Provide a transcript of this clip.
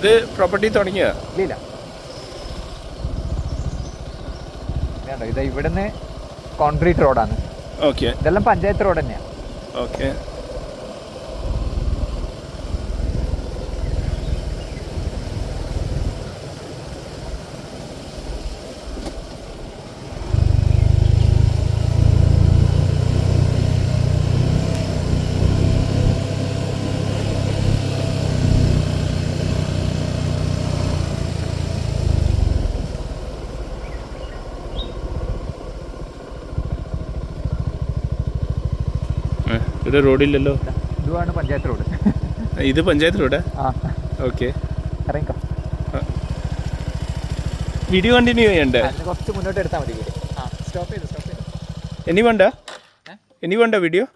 ഇത് പ്രോപ്പർട്ടി തുടങ്ങിയ ഇല്ല ഇത് ഇവിടുന്ന് കോൺക്രീറ്റ് റോഡാണ്. ഓക്കെ, ഇതെല്ലാം പഞ്ചായത്ത് റോഡ് തന്നെയാണ്. ഓക്കെ. ഇവിടെ റോഡില്ലല്ലോ. ഇതുമാണ് പഞ്ചായത്ത് റോഡ്. ഇത് പഞ്ചായത്ത് റോഡാ? ആ, ഓക്കെ. ഇറങ്ങിക്കോ. വീഡിയോ കണ്ടിന്യൂ ചെയ്യണ്ടേ? കുറച്ച് മുന്നോട്ട് എടുത്താൽ മതി. സ്റ്റോപ്പ് ചെയ്തു. ഇനി വേണ്ട വീഡിയോ?